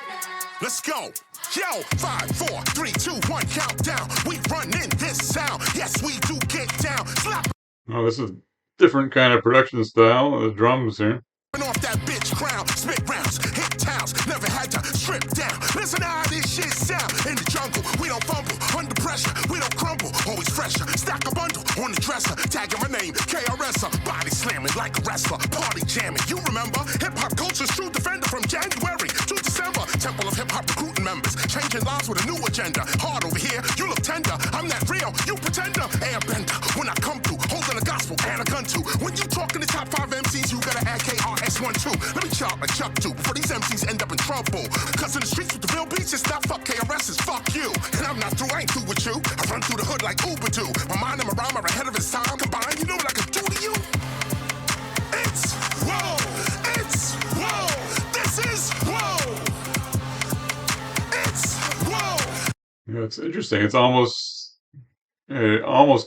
Let's go. Yo, 5, 4, 3, 2, 1, countdown. We run in this sound. Yes, we do get down. Slap. Oh, this is a different kind of production style. The drums here. Off that bitch crown, spit rounds, hit towns, never had to strip down. Listen how this shit sound. In the jungle, we don't fumble. Under pressure, we don't crumble. Always fresher. Stack a bundle on the dresser. Tagging my name, KRS. Body slamming like a wrestler. Party jamming. You remember hip hop culture's true defender from January to December. Temple of hip hop recruiting members, changing lives with a new agenda. Hard over here, you look tender. I'm that real, you pretender. Airbender. When I come through, holding a gospel and a gun too. When you talking the top 5 MCs, you gotta add KRS ONE too. Let me chop like Chuck too before these MCs end up in trouble. Cause in the streets with the real beats, it's not fuck KRS, it's fuck you. And I'm not through, I ain't through with you. I run through the hood like Uber do. My mind and my rhyme are ahead of its time. Combined, you know what I can do to you? It's whoa, it's whoa. This is whoa. It's whoa. Yeah, it's interesting. It's almost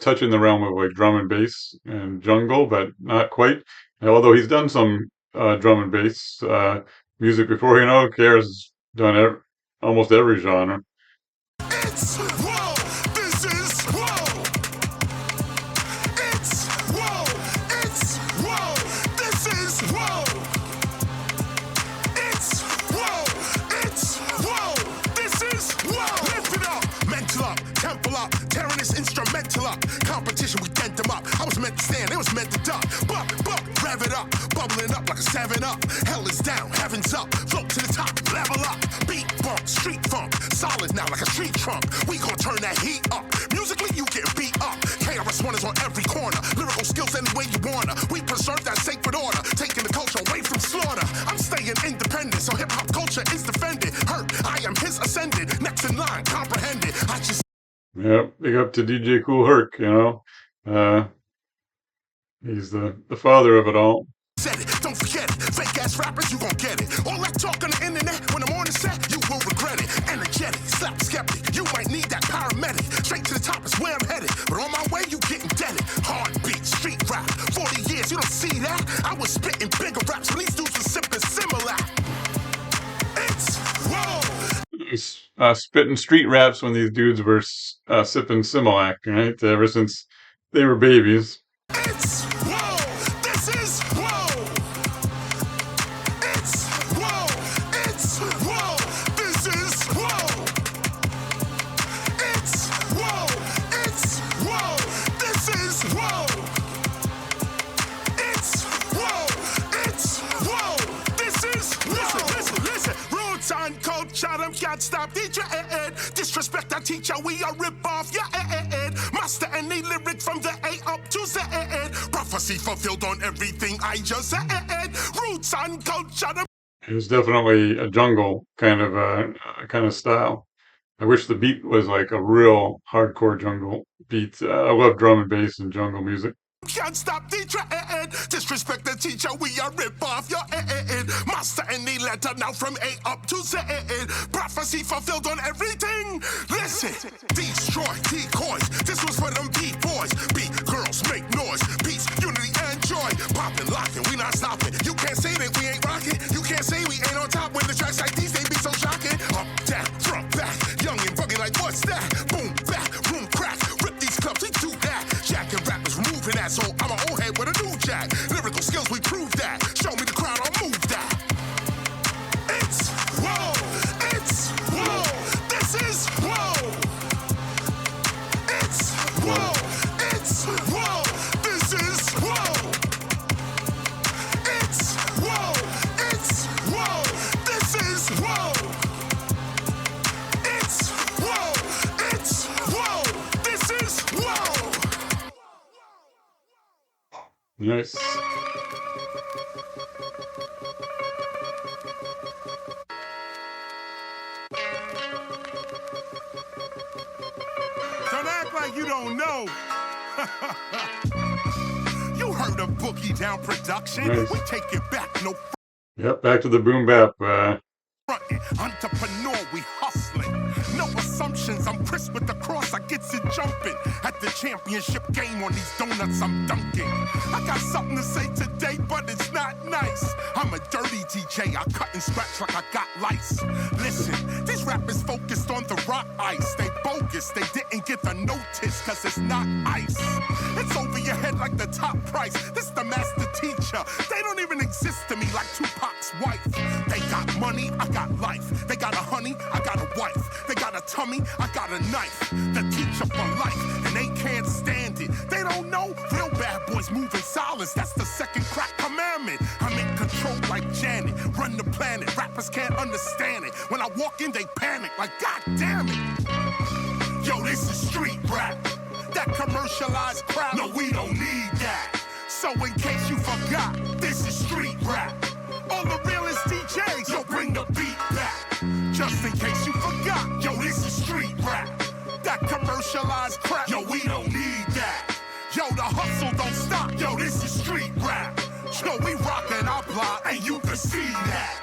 touching the realm of like drum and bass and jungle, but not quite. Although he's done some drum and bass music before, you know, KRS has done almost every genre. It's whoa, this is whoa. It's whoa, this is whoa. It's whoa, this is whoa. Lift it up, mental up, temple up, tearing this instrumental up. Competition, we dent them up. I was meant to stand, it was meant to duck. Buck, rev it up, bubbling up like a 7-Up. Hell is down, heaven's up, float to the top, level up. Beat bump, street funk, solid now like a street trunk. We gon' turn that heat up. Musically, you get beat up. KRS ONE is on every corner. Lyrical skills any way you wanna. We preserve that sacred order, taking the culture away from slaughter. I'm staying independent, so hip hop culture is defended. Hurt, I am his ascendant. Next in line, comprehended. I just. Yep, big up to DJ Kool Herc, you know. He's the father of it all. Said it, don't forget it. Fake ass rappers, you gon' get it. All that talk on the internet, when I'm on the set, you will regret it. Energetic, slap skeptic, you might need that paramedic. Straight to the top is where I'm headed, but on my way, you getting deaded. Heartbeat, street rap, 40 years, you don't see that? I was spitting bigger raps when these dudes were sipping similar. It's whoa. Nice. spitting street raps when these dudes were sipping Similac, right? Ever since they were babies. It's whoa, this is whoa. It's whoa, it's whoa, this is whoa. It's whoa, it's whoa, this is whoa. It's whoa, it's whoa, this is whoa. Listen, roots on culture, them can't stop DJ. Disrespect our teacher, we are rip off, yeah. Master any lyric from the A up to Z. Prophecy fulfilled on everything I just said. Roots on culture. It was definitely a jungle kind of style. I wish the beat was like a real hardcore jungle beat. I love drum and bass and jungle music. Can't stop the trend. Disrespect the teacher, we are rip off your head. Master any letter now from A up to Z. Prophecy fulfilled on everything. Listen, destroy decoys. This was for them B-boys. B-girls make noise. Peace, unity, and joy. Popping, locking, we not stopping. You can't say that we ain't rocking. You can't say we ain't on top when the tracks like these, they be so shocking. Up, down, front, back. Young and buggy like what's that? Boom, back, room crack. Rip these clubs, we do that. Jacking rappers, removing that. So I'm an old head with a new jack. Lyrical skills, we prove that. Show me the crowd, I'll move that. It's whoa, it's whoa, this is whoa. It's whoa, it's whoa, this is whoa. It's whoa, it's whoa, this is whoa. It's whoa, it's whoa, this is whoa. Nice. Don't act like you don't know. You heard of Boogie Down Production? Nice. We take it back, no Yep, back to the boom bap. frontin'. Entrepreneur, we hustling. No assumptions, I'm Chris with the cross, I gets it jumping. At the championship game on these donuts, I'm dunking. I got something to say today, but it's not nice. I'm a dirty DJ, I cut and scratch like I got lice. Listen, these rappers focused on the rock ice. They bogus, they didn't get the notice, cause it's not ice. It's over your head like the top price. This the master teacher. They don't even exist to me like Tupac's wife. They got money, I got life. They got a honey, I got a wife. They got a tummy, I got a knife. The teacher for life, and they can't stand it. They don't know real bad boys move in silence. That's the second crack commandment. I'm in control like Janet, run the planet. Rappers can't understand it. When I walk in, they panic like, God damn it. Yo, this is street rap. That commercialized crap, no, we don't need that. So in case you forgot, this is street rap. All the realest DJs, yo, bring the beat back. Just in case you forgot, yo, this is street rap. That commercialized crap, yo, we don't need that. Yo, the hustle don't stop, yo, this is street rap. Yo, we rockin' our block, and you can see that.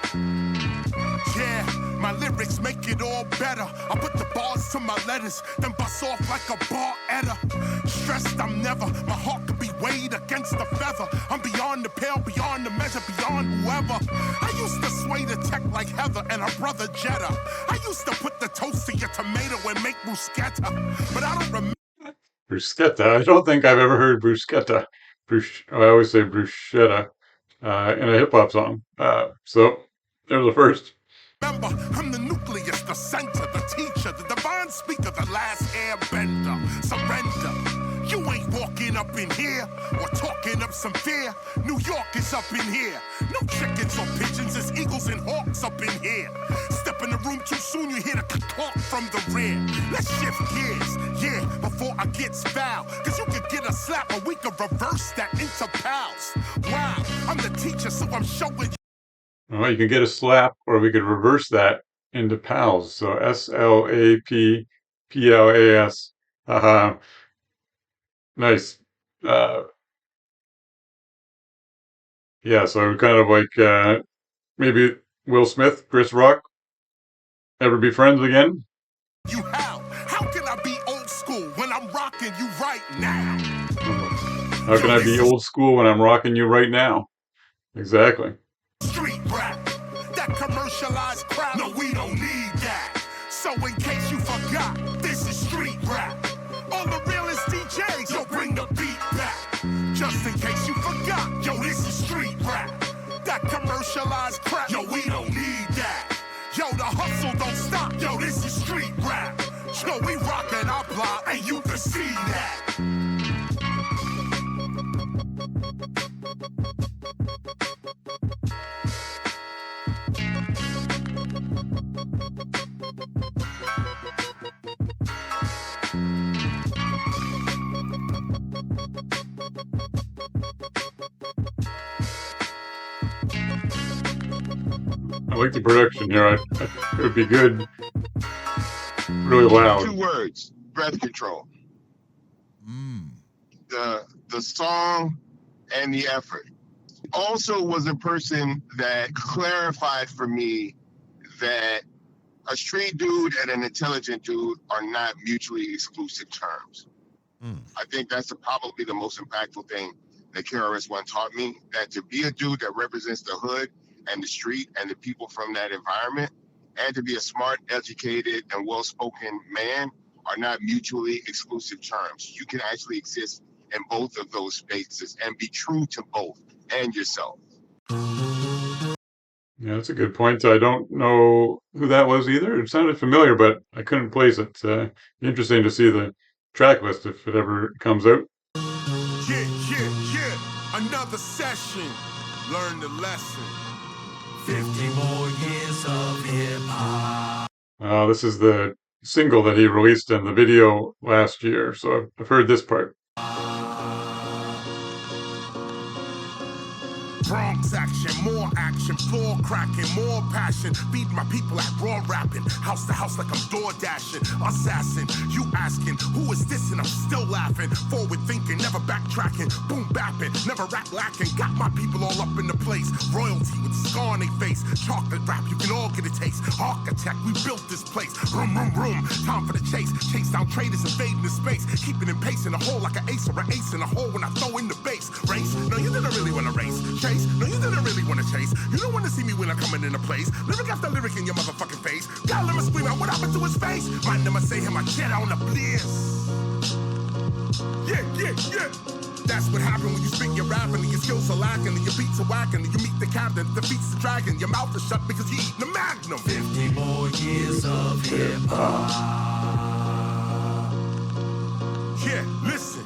Yeah, my lyrics make it all better. I put the bars to my letters, then bust off like a bar editor. Stressed I'm never, my heart could be weighed against the feather. I'm beyond the pale, beyond the measure, beyond whoever. I used to sway the tech like Heather and her brother Jetta. I used to put the toast to your tomato and make bruschetta. But I don't remember. Bruschetta. I don't think I've ever heard bruschetta. I always say bruschetta in a hip hop song. So they're the first. Remember, I'm the nucleus, the center, the teacher, the divine speaker, the last airbender. Surrender. You ain't walking up in here or talking up some fear. New York is up in here. No chickens or pigeons, it's eagles and hawks up in here. Step in the room too soon, you hear the talk from the rear. Let's shift gears, yeah, before I get foul. Cause you could get a slap or we could reverse that into pals. Wow, I'm the teacher, so I'm showing you. Well, you can get a slap, or we could reverse that into pals. So SLAPPLAS. Nice. Yeah, so kind of like maybe Will Smith, Chris Rock, ever be friends again? You how can I be old school when I'm rocking you right now? How can I be old school when I'm rocking you right now? Exactly. Street rap, that commercialized crap, no, we don't need that. So in case you forgot, this is street rap. All the realest DJs, yo, bring the beat back. Just in case you forgot, yo, this is street rap. That commercialized crap, yo, we don't need that. Yo, the hustle don't stop, yo, this is street rap. Yo, we rockin' our block, and you can see that. I like the production here. It would be good, really loud. 2 words: breath control. The song and the effort. Also was a person that clarified for me that a street dude and an intelligent dude are not mutually exclusive terms. I think that's probably the most impactful thing that KRS One taught me, that to be a dude that represents the hood and the street and the people from that environment, and to be a smart, educated, and well-spoken man are not mutually exclusive terms. You can actually exist in both of those spaces and be true to both and yourself. Yeah, that's a good point. I don't know who that was either. It sounded familiar, but I couldn't place it. Interesting to see the track list if it ever comes out. Yeah. Another session. Learn the lesson. 50 more years of hip-hop. This is the single that he released in the video last year, so I've heard this part. Bronx action, more action, floor cracking, more passion. Beat my people at raw rapping, house to house like I'm door dashing. Assassin, you asking, who is this? And I'm still laughing. Forward thinking, never backtracking. Boom bapping, never rap lacking. Got my people all up in the place. Royalty with scar on their face. Chocolate rap, you can all get a taste. Architect, we built this place. Room. Time for the chase. Chase down traders invading the space. Keeping in pace in the hole like an ace or an ace in a hole when I throw in the base. Race? No, you didn't really want to race. Chase? No, you didn't really want to chase. You don't want to see me when I'm coming into place. Lyric after lyric in your motherfucking face. God, let me scream out what happened to his face. Man, never say him, I get on the bliss. Yeah. That's what happened when you spit your rapping and your skills are lacking and your beats are whacking and you meet the captain, defeats the dragon. Your mouth is shut because you eating the magnum. 50 more years of hip-hop. Yeah, listen.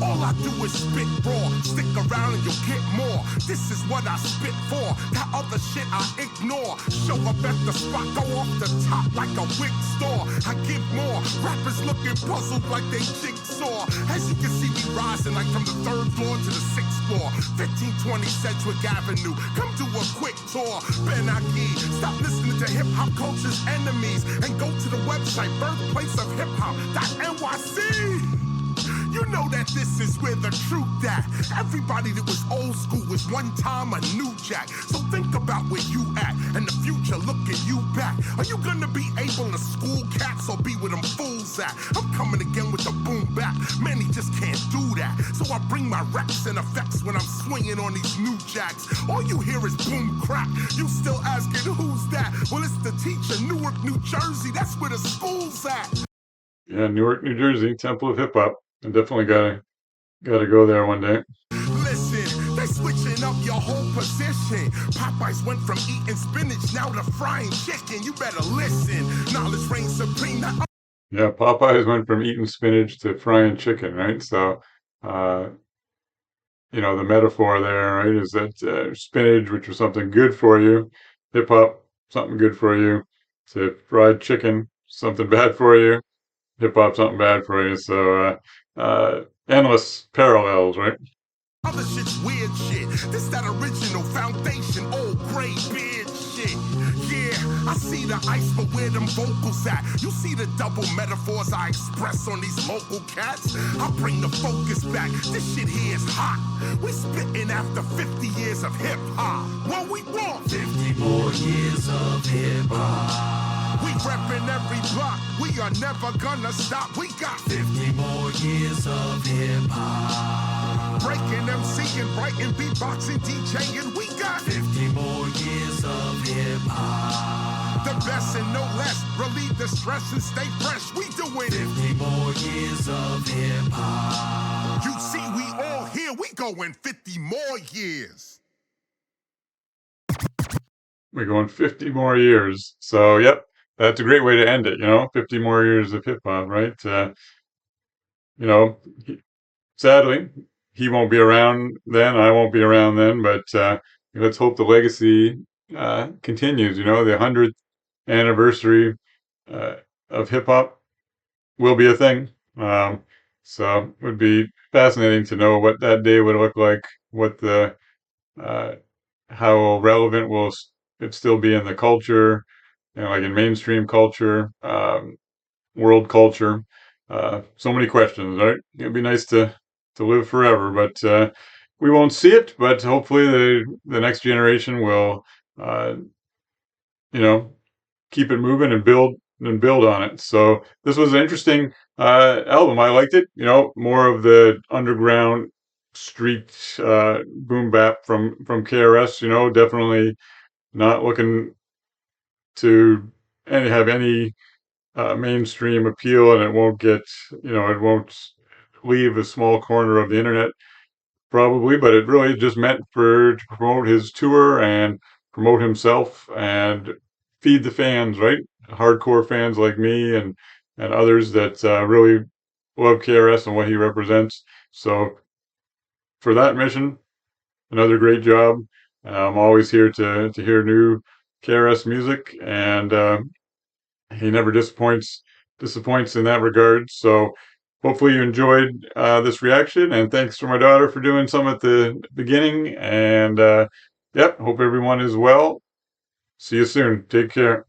All I do is spit raw. Stick around and you'll get more. This is what I spit for. That other shit I ignore. Show up at the spot, go off the top like a wig store. I give more. Rappers looking puzzled like they jigsaw. As you can see me rising like from the 3rd floor to the 6th floor. 1520 Sedgwick Avenue. Come do a quick tour. Ben Aki, stop listening to hip hop culture's enemies and go to the website birthplace of hip hop.nyc. You know that this is where the truth at. Everybody that was old school was one time a new jack. So think about where you at and the future looking you back. Are you gonna be able to school cats or be with them fools at? I'm coming again with the boom bap. Many just can't do that. So I bring my reps and effects when I'm swinging on these new jacks. All you hear is boom crap. You still asking who's that? Well, it's the teacher, Newark, New Jersey. That's where the school's at. Yeah, Newark, New Jersey, Temple of Hip Hop. I definitely gotta go there one day. Listen, they switching up your whole position. Popeyes went from eating spinach now to frying chicken. You better listen. Knowledge reigns supreme. Yeah, Popeyes went from eating spinach to frying chicken, right? So, the metaphor there, right, is that spinach, which was something good for you, hip hop, something good for you, to fried chicken, something bad for you, hip hop, something bad for you. So, endless parallels, right? Other shit's weird shit. This that original foundation, old gray beard shit. Yeah, I see the ice, but where them vocals at? You see the double metaphors I express on these local cats? I bring the focus back. This shit here is hot. We spitting after 50 years of hip hop. What we want? 50 more years of hip-hop. We reppin' every block. We are never gonna stop. We got 50 more years of hip-hop. breaking MCing, writing, beatboxing, DJing. We got 50 more years of hip-hop. the the best and no less. Relieve the stress and stay fresh. We doing it. 50 more years of hip hop. You see, we all here. We going 50 more years. We're going 50 more years. So, yep, that's a great way to end it, 50 more years of hip hop, right? You know, sadly, he won't be around then. I won't be around then, but let's hope the legacy continues. The 100th anniversary uh, of hip hop will be a thing. So it would be fascinating to know what that day would look like, what uh, how relevant will it still be in the culture, like in mainstream culture, world culture. So many questions, right? It'd be nice to live forever, but we won't see it. But hopefully, the next generation will, uh, you know, keep it moving and build on it. So this was an interesting album. I liked it. More of the underground street boom bap from KRS. Definitely not looking to have any mainstream appeal, and it won't it won't leave a small corner of the internet probably, but it really just meant to promote his tour and promote himself and feed the fans, right? Hardcore fans like me and others that really love KRS and what he represents. So for that mission, another great job. I'm always here to hear new KRS music, and he never disappoints in that regard. So hopefully you enjoyed this reaction, and thanks to my daughter for doing some at the beginning. And yep, hope everyone is well. See you soon. Take care.